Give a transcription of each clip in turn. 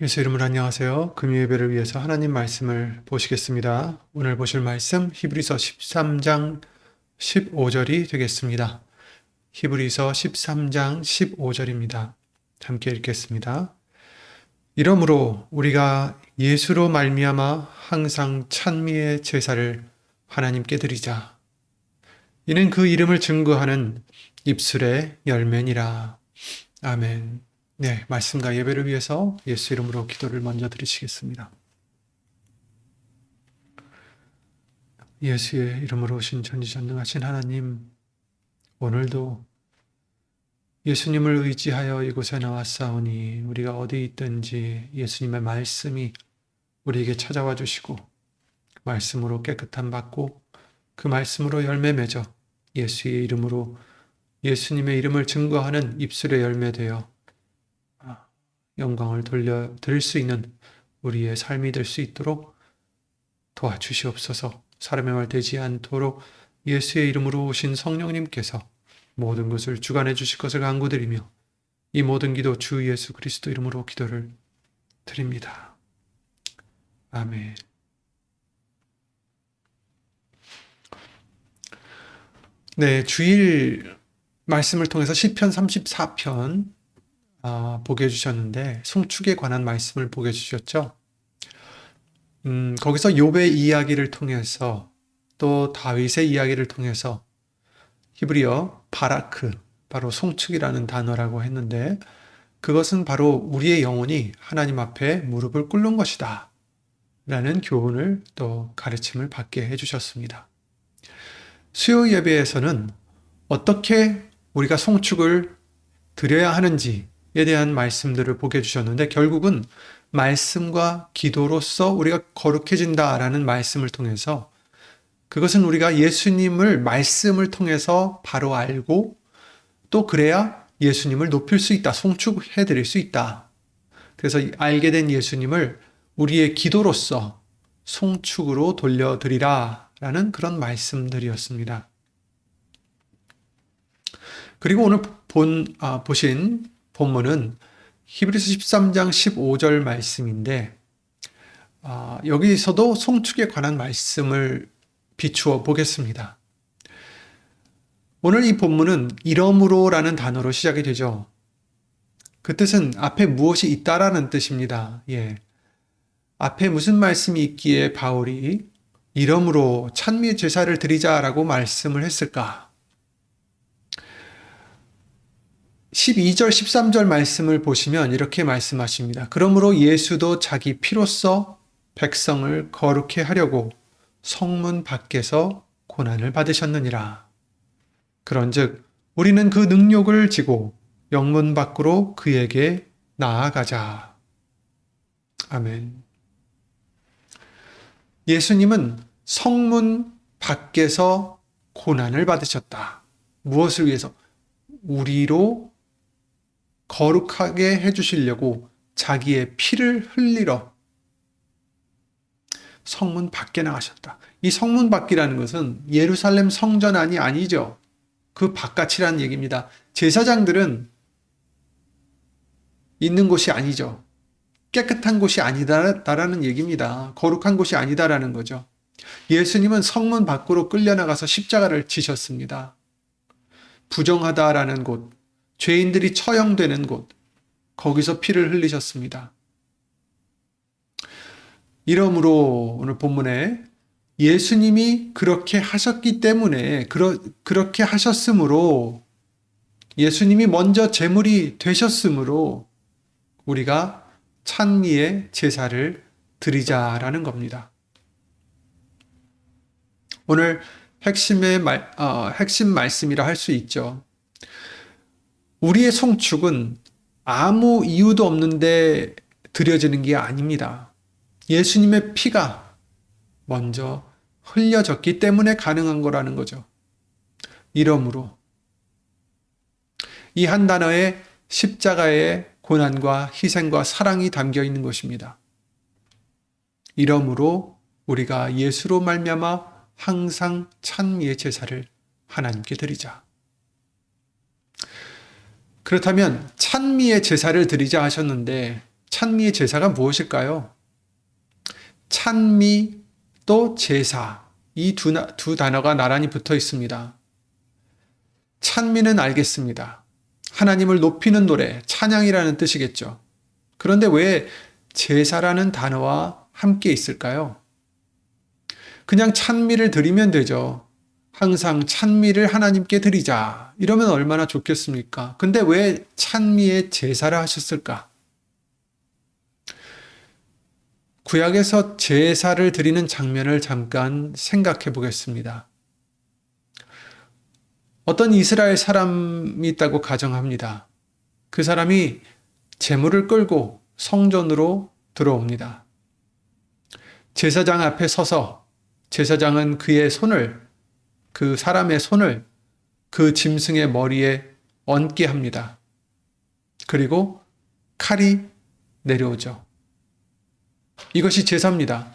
예수 이름으로 안녕하세요. 금요 예배를 위해서 하나님 말씀을 보시겠습니다. 오늘 보실 말씀 히브리서 13장 15절이 되겠습니다. 히브리서 13장 15절입니다. 함께 읽겠습니다. 이러므로 우리가 예수로 말미암아 항상 찬미의 제사를 하나님께 드리자. 이는 그 이름을 증거하는 입술의 열매니라. 아멘. 네, 말씀과 예배를 위해서 예수 이름으로 기도를 먼저 드리시겠습니다. 예수의 이름으로 오신 전지전능하신 하나님, 오늘도 예수님을 의지하여 이곳에 나왔사오니 우리가 어디 있든지 예수님의 말씀이 우리에게 찾아와 주시고 말씀으로 깨끗함 받고 그 말씀으로 열매 맺어 예수의 이름으로 예수님의 이름을 증거하는 입술의 열매 되어 영광을 돌려 드릴 수 있는 우리의 삶이 될 수 있도록 도와주시옵소서. 사람의 말 되지 않도록 예수의 이름으로 오신 성령님께서 모든 것을 주관해 주실 것을 간구드리며 이 모든 기도 주 예수 그리스도 이름으로 기도를 드립니다. 아멘. 네, 주일 말씀을 통해서 시편 34편 보게 해주셨는데 송축에 관한 말씀을 보게 해주셨죠. 거기서 욥의 이야기를 통해서 또 다윗의 이야기를 통해서 히브리어 바라크, 바로 송축이라는 단어라고 했는데 그것은 바로 우리의 영혼이 하나님 앞에 무릎을 꿇는 것이다 라는 교훈을 또 가르침을 받게 해주셨습니다. 수요 예배에서는 어떻게 우리가 송축을 드려야 하는지에 대한 말씀들을 보게 해주셨는데 결국은 말씀과 기도로서 우리가 거룩해진다라는 말씀을 통해서 그것은 우리가 예수님을 말씀을 통해서 바로 알고 또 그래야 예수님을 높일 수 있다, 송축해 드릴 수 있다. 그래서 알게 된 예수님을 우리의 기도로서 송축으로 돌려드리라 라는 그런 말씀들이었습니다. 그리고 오늘 보신 본문은 히브리서 13장 15절 말씀인데 여기서도 송축에 관한 말씀을 비추어 보겠습니다. 오늘 이 본문은 이러므로라는 단어로 시작이 되죠. 그 뜻은 앞에 무엇이 있다라는 뜻입니다. 예. 앞에 무슨 말씀이 있기에 바울이 이러므로 찬미의 제사를 드리자라고 말씀을 했을까? 12절, 13절 말씀을 보시면 이렇게 말씀하십니다. 그러므로 예수도 자기 피로써 백성을 거룩해 하려고 성문 밖에서 고난을 받으셨느니라. 그런즉 우리는 그 능욕을 지고 영문 밖으로 그에게 나아가자. 아멘. 예수님은 성문 밖에서 고난을 받으셨다. 무엇을 위해서? 우리로 거룩하게 해주시려고 자기의 피를 흘리러 성문 밖에 나가셨다. 이 성문 밖이라는 것은 예루살렘 성전 안이 아니죠. 그 바깥이라는 얘기입니다. 제사장들은 있는 곳이 아니죠. 깨끗한 곳이 아니다라는 얘기입니다. 거룩한 곳이 아니다라는 거죠. 예수님은 성문 밖으로 끌려나가서 십자가를 지셨습니다. 부정하다라는 곳, 죄인들이 처형되는 곳, 거기서 피를 흘리셨습니다. 이러므로 오늘 본문에 예수님이 그렇게 하셨기 때문에 그렇게 하셨으므로 예수님이 먼저 제물이 되셨으므로 우리가 찬미의 제사를 드리자라는 겁니다. 오늘 핵심 말씀이라 할 수 있죠. 우리의 송축은 아무 이유도 없는데 드려지는 게 아닙니다. 예수님의 피가 먼저 흘려졌기 때문에 가능한 거라는 거죠. 이러므로 이 한 단어에 십자가의 고난과 희생과 사랑이 담겨 있는 것입니다. 이러므로 우리가 예수로 말미암아 항상 찬미의 제사를 하나님께 드리자. 그렇다면 찬미의 제사를 드리자 하셨는데 찬미의 제사가 무엇일까요? 찬미 또 제사, 이 두 단어가 나란히 붙어 있습니다. 찬미는 알겠습니다. 하나님을 높이는 노래, 찬양이라는 뜻이겠죠. 그런데 왜 제사라는 단어와 함께 있을까요? 그냥 찬미를 드리면 되죠. 항상 찬미를 하나님께 드리자. 이러면 얼마나 좋겠습니까? 근데 왜 찬미의 제사를 하셨을까? 구약에서 제사를 드리는 장면을 잠깐 생각해 보겠습니다. 어떤 이스라엘 사람이 있다고 가정합니다. 그 사람이 제물을 끌고 성전으로 들어옵니다. 제사장 앞에 서서 제사장은 그 사람의 손을 그 짐승의 머리에 얹게 합니다. 그리고 칼이 내려오죠. 이것이 제사입니다.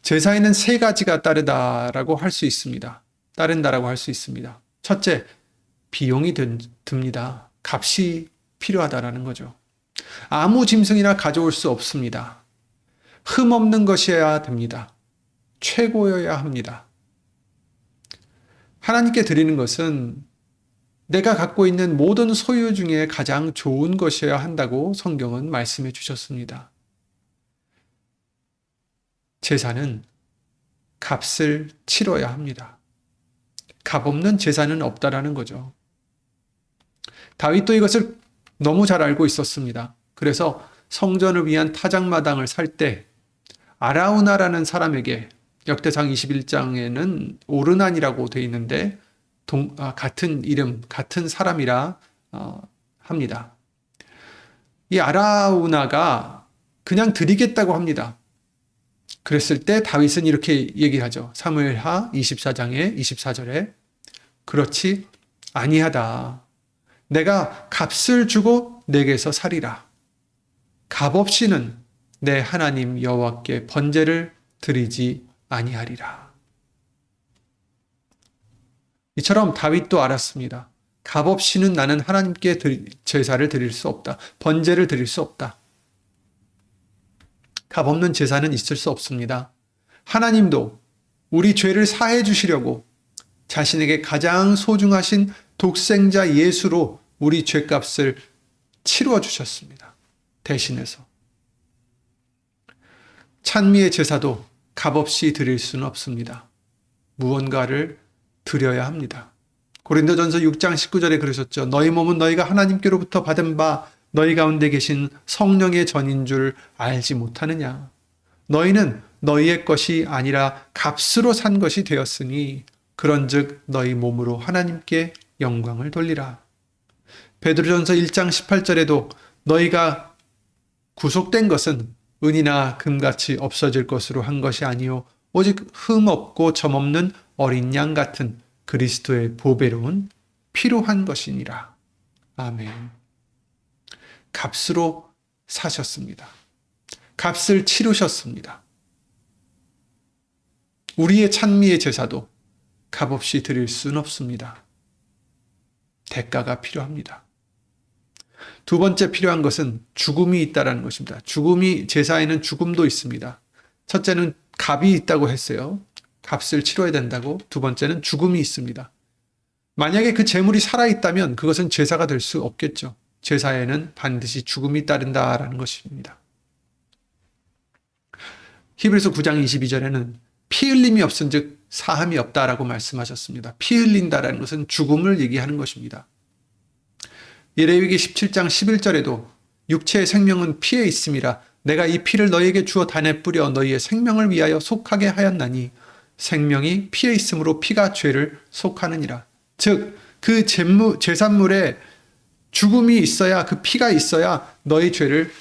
제사에는 세 가지가 따른다라고 할 수 있습니다. 첫째, 비용이 듭니다. 값이 필요하다라는 거죠. 아무 짐승이나 가져올 수 없습니다. 흠 없는 것이어야 됩니다. 최고여야 합니다. 하나님께 드리는 것은 내가 갖고 있는 모든 소유 중에 가장 좋은 것이어야 한다고 성경은 말씀해 주셨습니다. 제사는 값을 치러야 합니다. 값 없는 제사는 없다라는 거죠. 다윗도 이것을 너무 잘 알고 있었습니다. 그래서 성전을 위한 타작마당을 살 때 아라우나라는 사람에게 역대상 21장에는 오르난이라고 되어 있는데 같은 이름, 같은 사람이라 합니다. 이 아라우나가 그냥 드리겠다고 합니다. 그랬을 때 다윗은 이렇게 얘기하죠. 사무엘하 24장의 24절에 그렇지 아니하다. 내가 값을 주고 내게서 살이라. 값 없이는 내 하나님 여호와께 번제를 드리지 아니하리라. 이처럼 다윗도 알았습니다. 값 없이는 나는 하나님께 제사를 드릴 수 없다. 번제를 드릴 수 없다. 값 없는 제사는 있을 수 없습니다. 하나님도 우리 죄를 사해 주시려고 자신에게 가장 소중하신 독생자 예수로 우리 죄값을 치루어 주셨습니다. 대신해서. 찬미의 제사도 값없이 드릴 수는 없습니다. 무언가를 드려야 합니다. 고린도전서 6장 19절에 그러셨죠. 너희 몸은 너희가 하나님께로부터 받은 바 너희 가운데 계신 성령의 전인 줄 알지 못하느냐. 너희는 너희의 것이 아니라 값으로 산 것이 되었으니 그런즉 너희 몸으로 하나님께 영광을 돌리라. 베드로전서 1장 18절에도 너희가 구속된 것은 은이나 금같이 없어질 것으로 한 것이 아니요 오직 흠 없고 점 없는 어린 양 같은 그리스도의 보배로운 피로 한 것이니라. 아멘. 값으로 사셨습니다. 값을 치르셨습니다. 우리의 찬미의 제사도 값없이 드릴 수는 없습니다. 대가가 필요합니다. 두 번째 필요한 것은 죽음이 있다는 것입니다. 제사에는 죽음도 있습니다. 첫째는 값이 있다고 했어요. 값을 치러야 된다고. 두 번째는 죽음이 있습니다. 만약에 그 재물이 살아있다면 그것은 제사가 될 수 없겠죠. 제사에는 반드시 죽음이 따른다라는 것입니다. 히브리서 9장 22절에는 피 흘림이 없은즉 사함이 없다라고 말씀하셨습니다. 피 흘린다라는 것은 죽음을 얘기하는 것입니다. 레위기 17장 11절에도 육체의 생명은 피에 있음이라 내가 이 피를 너희에게 주어 단에 뿌려 너희의 생명을 위하여 속하게 하였나니 생명이 피에 있으므로 피가 죄를 속하느니라. 즉 그 제산물에 죽음이 있어야, 그 피가 있어야 너희 죄를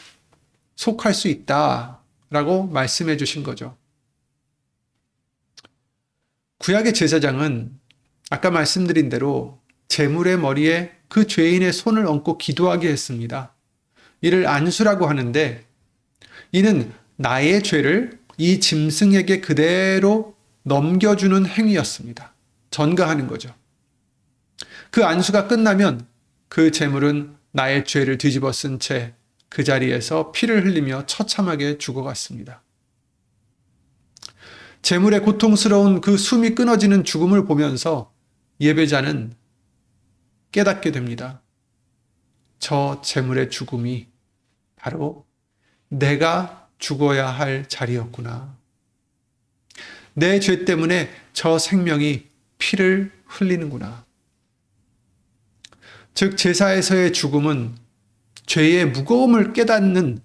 속할 수 있다라고 말씀해 주신 거죠. 구약의 제사장은 아까 말씀드린 대로 제물의 머리에 그 죄인의 손을 얹고 기도하게 했습니다. 이를 안수라고 하는데 이는 나의 죄를 이 짐승에게 그대로 넘겨주는 행위였습니다. 전가하는 거죠. 그 안수가 끝나면 그 제물은 나의 죄를 뒤집어 쓴 채 그 자리에서 피를 흘리며 처참하게 죽어갔습니다. 재물의 고통스러운 그 숨이 끊어지는 죽음을 보면서 예배자는 깨닫게 됩니다. 저 재물의 죽음이 바로 내가 죽어야 할 자리였구나. 내 죄 때문에 저 생명이 피를 흘리는구나. 즉 제사에서의 죽음은 죄의 무거움을 깨닫는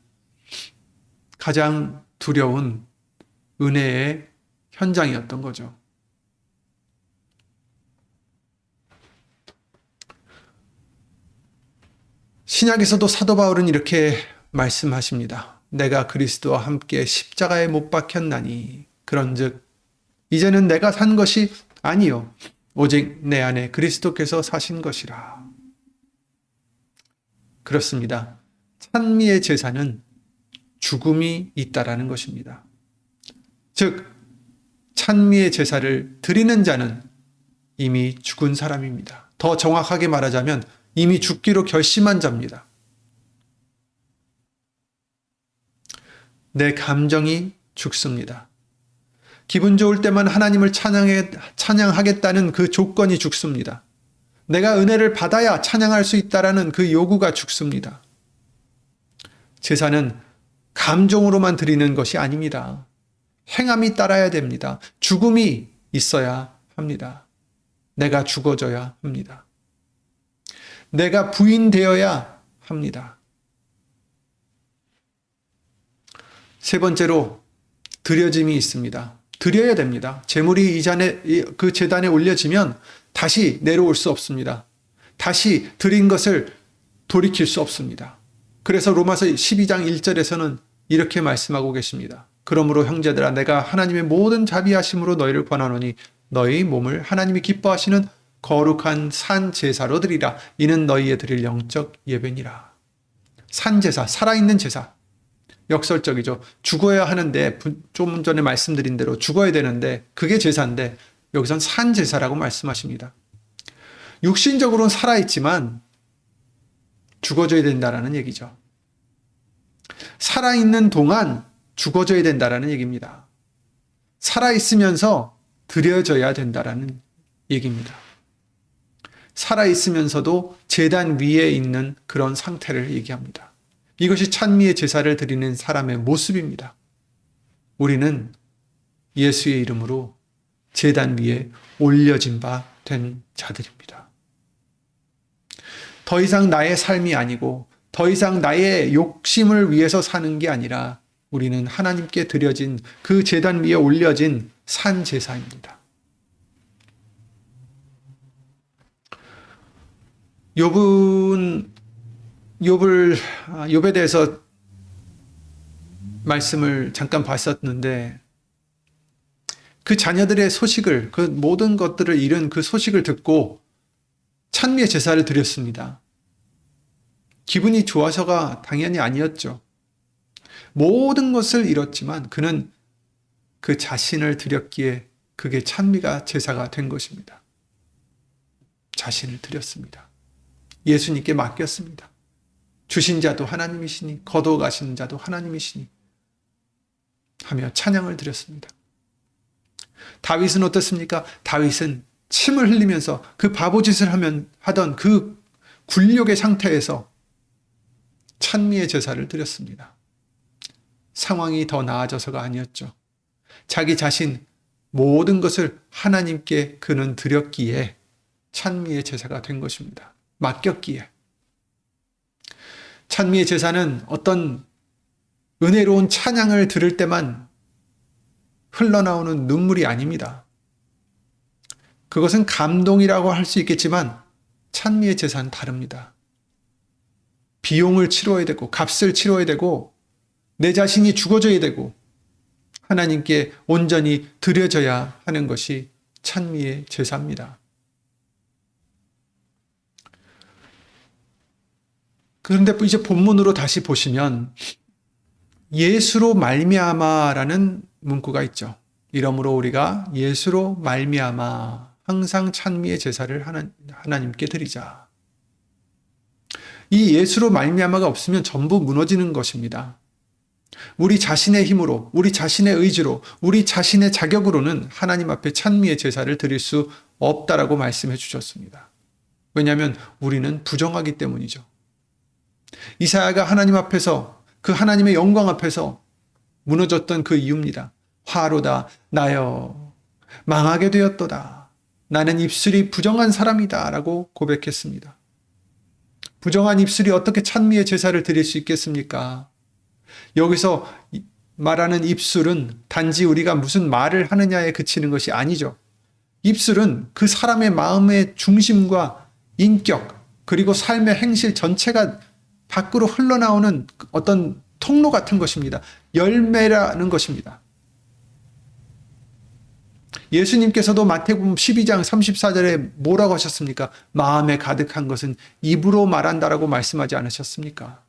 가장 두려운 은혜의 현장이었던 거죠. 신약에서도 사도 바울은 이렇게 말씀하십니다. 내가 그리스도와 함께 십자가에 못 박혔나니 그런즉 이제는 내가 산 것이 아니요 오직 내 안에 그리스도께서 사신 것이라. 그렇습니다. 찬미의 제사는 죽음이 있다라는 것입니다. 즉 찬미의 제사를 드리는 자는 이미 죽은 사람입니다. 더 정확하게 말하자면 이미 죽기로 결심한 자입니다. 내 감정이 죽습니다. 기분 좋을 때만 하나님을 찬양하겠다는 그 조건이 죽습니다. 내가 은혜를 받아야 찬양할 수 있다라는 그 요구가 죽습니다. 제사는 감정으로만 드리는 것이 아닙니다. 행함이 따라야 됩니다. 죽음이 있어야 합니다. 내가 죽어져야 합니다. 내가 부인되어야 합니다. 세 번째로 드려짐이 있습니다. 드려야 됩니다. 제물이 그 제단에 올려지면 다시 내려올 수 없습니다. 다시 드린 것을 돌이킬 수 없습니다. 그래서 로마서 12장 1절에서는 이렇게 말씀하고 계십니다. 그러므로 형제들아 내가 하나님의 모든 자비하심으로 너희를 권하노니 너희 몸을 하나님이 기뻐하시는 거룩한 산 제사로 드리라. 이는 너희의 드릴 영적 예배니라. 산 제사, 살아있는 제사. 역설적이죠. 죽어야 하는데 좀 전에 말씀드린 대로 죽어야 되는데 그게 제사인데 여기선 산 제사라고 말씀하십니다. 육신적으로는 살아있지만 죽어져야 된다라는 얘기죠. 살아있는 동안 죽어져야 된다라는 얘기입니다. 살아있으면서 드려져야 된다라는 얘기입니다. 살아있으면서도 제단 위에 있는 그런 상태를 얘기합니다. 이것이 찬미의 제사를 드리는 사람의 모습입니다. 우리는 예수의 이름으로 제단 위에 올려진 바 된 자들입니다. 더 이상 나의 삶이 아니고 더 이상 나의 욕심을 위해서 사는 게 아니라 우리는 하나님께 드려진 그 제단 위에 올려진 산 제사입니다. 욥에 대해서 말씀을 잠깐 봤었는데 그 자녀들의 소식을, 그 모든 것들을 잃은 그 소식을 듣고 찬미의 제사를 드렸습니다. 기분이 좋아서가 당연히 아니었죠. 모든 것을 잃었지만 그는 그 자신을 드렸기에 그게 찬미가 제사가 된 것입니다. 자신을 드렸습니다. 예수님께 맡겼습니다. 주신 자도 하나님이시니 거둬가시는 자도 하나님이시니 하며 찬양을 드렸습니다. 다윗은 어떻습니까? 다윗은 침을 흘리면서 그 바보짓을 하던 그 굴욕의 상태에서 찬미의 제사를 드렸습니다. 상황이 더 나아져서가 아니었죠. 자기 자신 모든 것을 하나님께 그는 드렸기에 찬미의 제사가 된 것입니다. 맡겼기에. 찬미의 제사는 어떤 은혜로운 찬양을 들을 때만 흘러나오는 눈물이 아닙니다. 그것은 감동이라고 할 수 있겠지만 찬미의 제사는 다릅니다. 비용을 치러야 되고 값을 치러야 되고 내 자신이 죽어져야 되고 하나님께 온전히 드려져야 하는 것이 찬미의 제사입니다. 그런데 이제 본문으로 다시 보시면 예수로 말미암아라는 문구가 있죠. 이러므로 우리가 예수로 말미암아 항상 찬미의 제사를 하나님께 드리자. 이 예수로 말미암아가 없으면 전부 무너지는 것입니다. 우리 자신의 힘으로, 우리 자신의 의지로, 우리 자신의 자격으로는 하나님 앞에 찬미의 제사를 드릴 수 없다라고 말씀해 주셨습니다. 왜냐하면 우리는 부정하기 때문이죠. 이사야가 하나님 앞에서, 그 하나님의 영광 앞에서 무너졌던 그 이유입니다. 화로다 나여 망하게 되었도다. 나는 입술이 부정한 사람이다 라고 고백했습니다. 부정한 입술이 어떻게 찬미의 제사를 드릴 수 있겠습니까? 여기서 말하는 입술은 단지 우리가 무슨 말을 하느냐에 그치는 것이 아니죠. 입술은 그 사람의 마음의 중심과 인격, 그리고 삶의 행실 전체가 밖으로 흘러나오는 어떤 통로 같은 것입니다. 열매라는 것입니다. 예수님께서도 마태복음 12장 34절에 뭐라고 하셨습니까? 마음에 가득한 것은 입으로 말한다라고 말씀하지 않으셨습니까?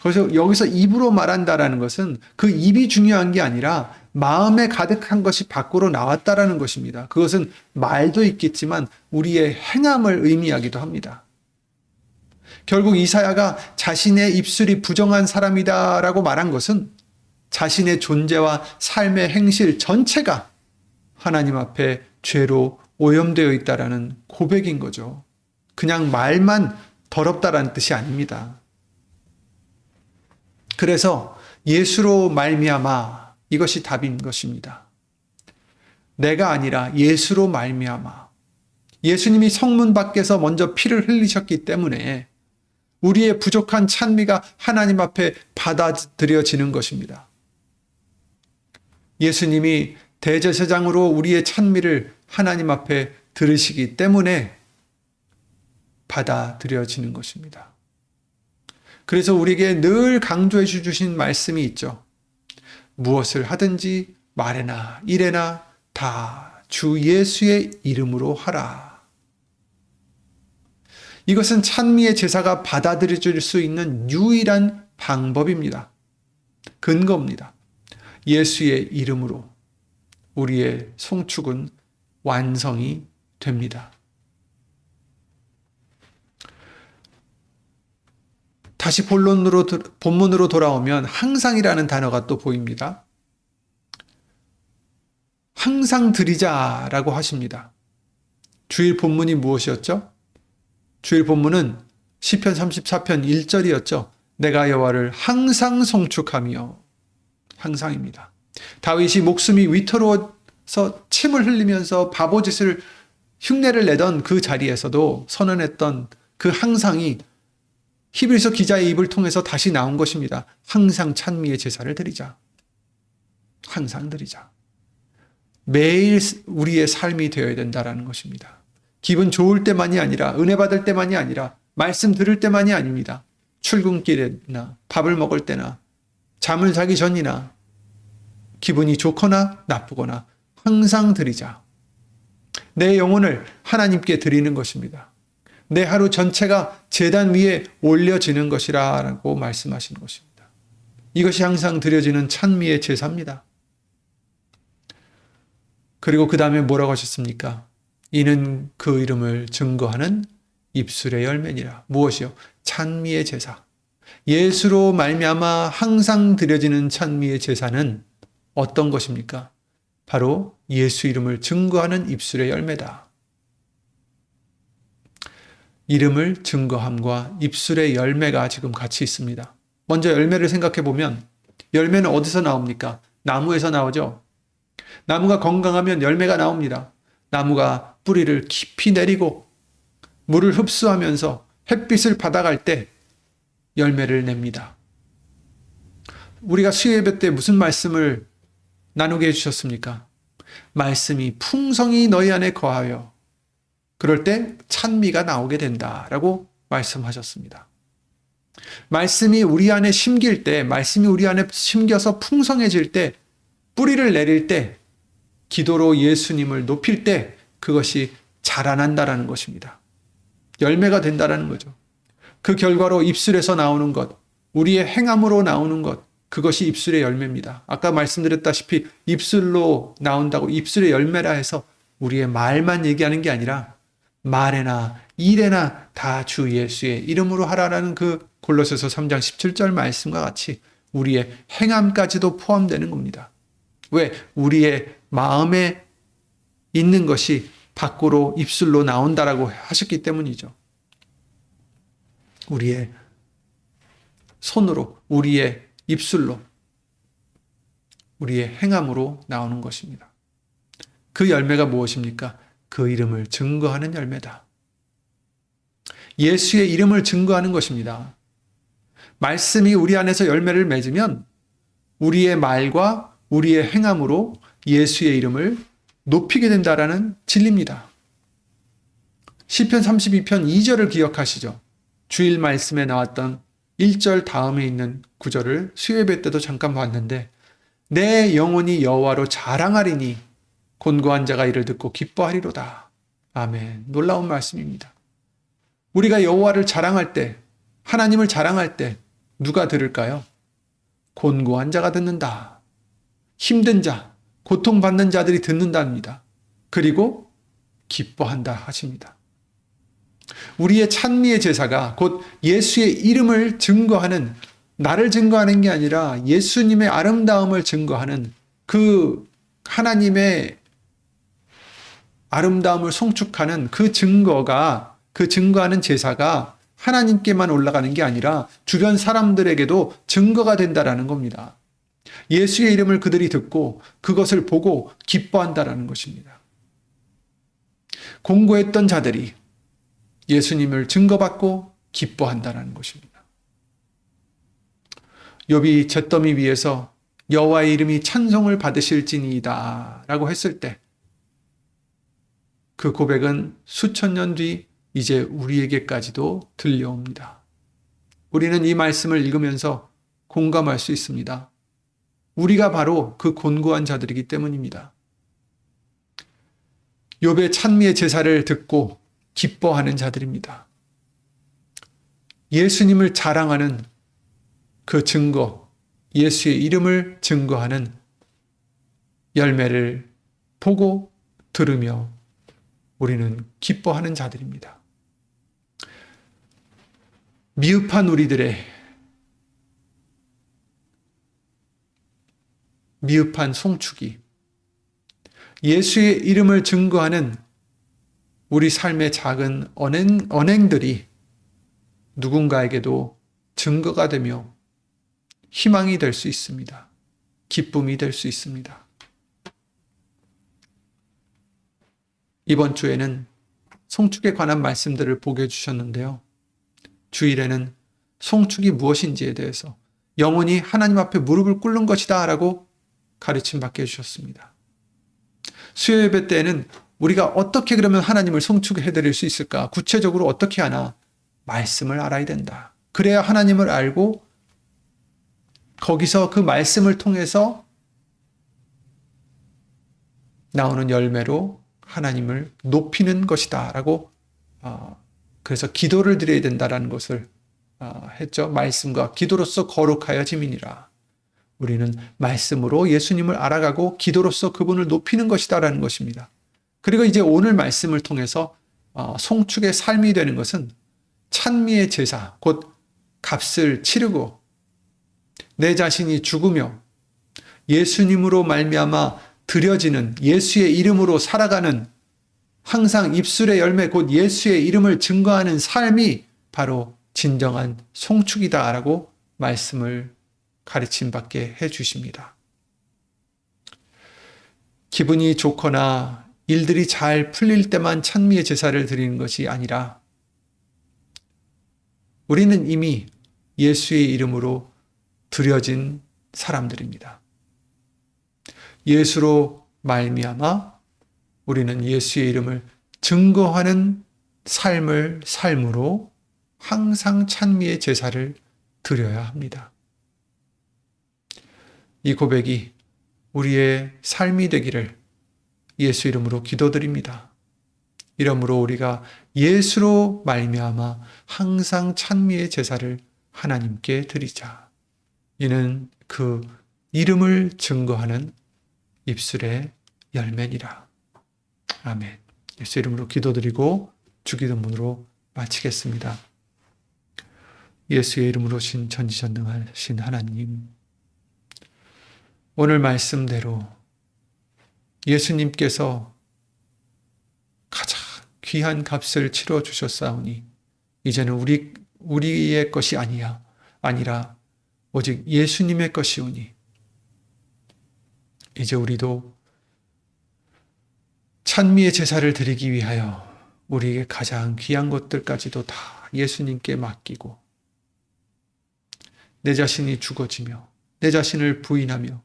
그래서 여기서 입으로 말한다라는 것은 그 입이 중요한 게 아니라 마음에 가득한 것이 밖으로 나왔다라는 것입니다. 그것은 말도 있겠지만 우리의 행함을 의미하기도 합니다. 결국 이사야가 자신의 입술이 부정한 사람이다라고 말한 것은 자신의 존재와 삶의 행실 전체가 하나님 앞에 죄로 오염되어 있다라는 고백인 거죠. 그냥 말만 더럽다라는 뜻이 아닙니다. 그래서 예수로 말미암아 이것이 답인 것입니다. 내가 아니라 예수로 말미암아. 예수님이 성문 밖에서 먼저 피를 흘리셨기 때문에 우리의 부족한 찬미가 하나님 앞에 받아들여지는 것입니다. 예수님이 대제사장으로 우리의 찬미를 하나님 앞에 들으시기 때문에 받아들여지는 것입니다. 그래서 우리에게 늘 강조해 주신 말씀이 있죠. 무엇을 하든지 말에나 일에나 다 주 예수의 이름으로 하라. 이것은 찬미의 제사가 받아들여질 수 있는 유일한 방법입니다. 근거입니다. 예수의 이름으로 우리의 송축은 완성이 됩니다. 다시 본문으로 돌아오면 항상이라는 단어가 또 보입니다. 항상 드리자라고 하십니다. 주일 본문이 무엇이었죠? 주일 본문은 시편 34편 1절이었죠. 내가 여호와를 항상 송축하며. 항상입니다. 다윗이 목숨이 위태로워서 침을 흘리면서 바보짓을 흉내를 내던 그 자리에서도 선언했던 그 항상이 히브리서 기자의 입을 통해서 다시 나온 것입니다. 항상 찬미의 제사를 드리자. 항상 드리자. 매일 우리의 삶이 되어야 된다라는 것입니다. 기분 좋을 때만이 아니라, 은혜 받을 때만이 아니라, 말씀 들을 때만이 아닙니다. 출근길이나 밥을 먹을 때나 잠을 자기 전이나 기분이 좋거나 나쁘거나 항상 드리자. 내 영혼을 하나님께 드리는 것입니다. 내 하루 전체가 제단 위에 올려지는 것이라고 말씀하시는 것입니다. 이것이 항상 드려지는 찬미의 제사입니다. 그리고 그 다음에 뭐라고 하셨습니까? 이는 그 이름을 증거하는 입술의 열매니라. 무엇이요? 찬미의 제사. 예수로 말미암아 항상 드려지는 찬미의 제사는 어떤 것입니까? 바로 예수 이름을 증거하는 입술의 열매다. 이름을 증거함과 입술의 열매가 지금 같이 있습니다. 먼저 열매를 생각해 보면 열매는 어디서 나옵니까? 나무에서 나오죠. 나무가 건강하면 열매가 나옵니다. 나무가 뿌리를 깊이 내리고 물을 흡수하면서 햇빛을 받아갈 때 열매를 냅니다. 우리가 수요예배 때 무슨 말씀을 나누게 해주셨습니까? 말씀이 풍성히 너희 안에 거하여 그럴 때 찬미가 나오게 된다라고 말씀하셨습니다. 말씀이 우리 안에 심길 때, 말씀이 우리 안에 심겨서 풍성해질 때, 뿌리를 내릴 때, 기도로 예수님을 높일 때 그것이 자라난다라는 것입니다. 열매가 된다라는 거죠. 그 결과로 입술에서 나오는 것, 우리의 행함으로 나오는 것, 그것이 입술의 열매입니다. 아까 말씀드렸다시피 입술로 나온다고 입술의 열매라 해서 우리의 말만 얘기하는 게 아니라 말에나 일에나 다 주 예수의 이름으로 하라라는 그 골로새서 3장 17절 말씀과 같이 우리의 행함까지도 포함되는 겁니다. 왜? 우리의 마음에 있는 것이 밖으로 입술로 나온다라고 하셨기 때문이죠. 우리의 손으로, 우리의 입술로, 우리의 행함으로 나오는 것입니다. 그 열매가 무엇입니까? 그 이름을 증거하는 열매다. 예수의 이름을 증거하는 것입니다. 말씀이 우리 안에서 열매를 맺으면 우리의 말과 우리의 행함으로 예수의 이름을 높이게 된다라는 진리입니다. 시편 32편 2절을 기억하시죠? 주일 말씀에 나왔던 1절 다음에 있는 구절을 수요예배 때도 잠깐 봤는데 내 영혼이 여호와로 자랑하리니 곤고한 자가 이를 듣고 기뻐하리로다. 아멘. 놀라운 말씀입니다. 우리가 여호와를 자랑할 때, 하나님을 자랑할 때 누가 들을까요? 곤고한 자가 듣는다. 힘든 자, 고통받는 자들이 듣는답니다. 그리고 기뻐한다 하십니다. 우리의 찬미의 제사가 곧 예수의 이름을 증거하는, 나를 증거하는 게 아니라 예수님의 아름다움을 증거하는 그 하나님의 아름다움을 송축하는 그 증거가, 그 증거하는 제사가 하나님께만 올라가는 게 아니라 주변 사람들에게도 증거가 된다라는 겁니다. 예수의 이름을 그들이 듣고 그것을 보고 기뻐한다라는 것입니다. 공고했던 자들이 예수님을 증거받고 기뻐한다라는 것입니다. 욥이 잿더미 위에서 여호와의 이름이 찬송을 받으실지니이다 라고 했을 때 그 고백은 수천 년 뒤 이제 우리에게까지도 들려옵니다. 우리는 이 말씀을 읽으면서 공감할 수 있습니다. 우리가 바로 그 곤고한 자들이기 때문입니다. 욥의 찬미의 제사를 듣고 기뻐하는 자들입니다. 예수님을 자랑하는 그 증거, 예수의 이름을 증거하는 열매를 보고 들으며 우리는 기뻐하는 자들입니다. 미흡한 우리들의 미흡한 송축이 예수의 이름을 증거하는 우리 삶의 작은 언행들이 누군가에게도 증거가 되며 희망이 될 수 있습니다. 기쁨이 될 수 있습니다. 이번 주에는 송축에 관한 말씀들을 보게 해주셨는데요. 주일에는 송축이 무엇인지에 대해서 영혼이 하나님 앞에 무릎을 꿇는 것이다 라고 가르침 받게 해주셨습니다. 수요예배 때에는 우리가 어떻게 그러면 하나님을 송축해드릴 수 있을까? 구체적으로 어떻게 하나? 말씀을 알아야 된다. 그래야 하나님을 알고 거기서 그 말씀을 통해서 나오는 열매로 하나님을 높이는 것이다 라고 그래서 기도를 드려야 된다라는 것을 했죠. 말씀과 기도로서 거룩하여 지민이라. 우리는 말씀으로 예수님을 알아가고 기도로서 그분을 높이는 것이다 라는 것입니다. 그리고 이제 오늘 말씀을 통해서 송축의 삶이 되는 것은 찬미의 제사, 곧 값을 치르고 내 자신이 죽으며 예수님으로 말미암아 드려지는 예수의 이름으로 살아가는 항상 입술의 열매 곧 예수의 이름을 증거하는 삶이 바로 진정한 송축이다라고 말씀을 가르침받게 해주십니다. 기분이 좋거나 일들이 잘 풀릴 때만 찬미의 제사를 드리는 것이 아니라 우리는 이미 예수의 이름으로 드려진 사람들입니다. 예수로 말미암아 우리는 예수의 이름을 증거하는 삶으로 항상 찬미의 제사를 드려야 합니다. 이 고백이 우리의 삶이 되기를 예수 이름으로 기도드립니다. 이러므로 우리가 예수로 말미암아 항상 찬미의 제사를 하나님께 드리자. 이는 그 이름을 증거하는 입술의 열매니라. 아멘. 예수 이름으로 기도드리고 주기도문으로 마치겠습니다. 예수의 이름으로 신 전지전능하신 하나님, 오늘 말씀대로 예수님께서 가장 귀한 값을 치러 주셨사오니 이제는 우리의 것이 아니라 오직 예수님의 것이오니 이제 우리도 찬미의 제사를 드리기 위하여 우리에게 가장 귀한 것들까지도 다 예수님께 맡기고 내 자신이 죽어지며 내 자신을 부인하며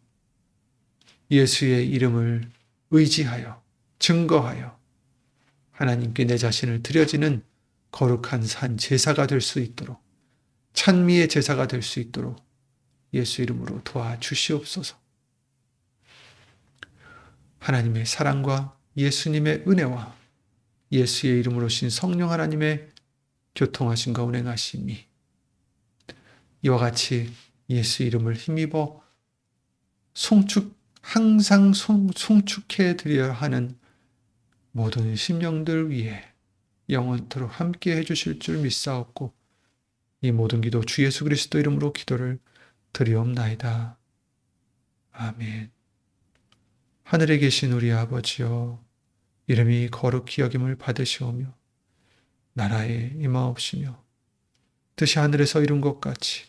예수의 이름을 의지하여 증거하여 하나님께 내 자신을 드려지는 거룩한 산 제사가 될 수 있도록 찬미의 제사가 될 수 있도록 예수 이름으로 도와주시옵소서. 하나님의 사랑과 예수님의 은혜와 예수의 이름으로 신 성령 하나님의 교통하심과 운행하심이 이와 같이 예수 이름을 힘입어 항상 송축해 드려야 하는 모든 심령들 위해 영원토록 함께 해주실 줄 믿사옵고 이 모든 기도 주 예수 그리스도 이름으로 기도를 드리옵나이다. 아멘. 하늘에 계신 우리 아버지여, 이름이 거룩히 여김을 받으시오며 나라에 임하옵시며 뜻이 하늘에서 이룬 것 같이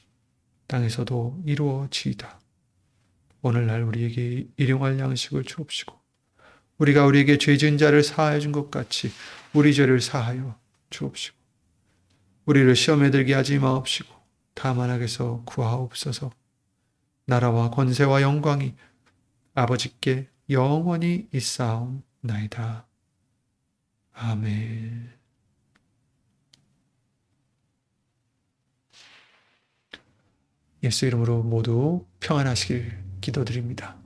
땅에서도 이루어지이다. 오늘날 우리에게 일용할 양식을 주옵시고 우리가 우리에게 죄 지은 자를 사하여 준 것 같이 우리 죄를 사하여 주옵시고 우리를 시험에 들게 하지 마옵시고 다만 악에서 구하옵소서. 나라와 권세와 영광이 아버지께 영원히 있사옵나이다. 아멘. 예수 이름으로 모두 평안하시길 기도드립니다.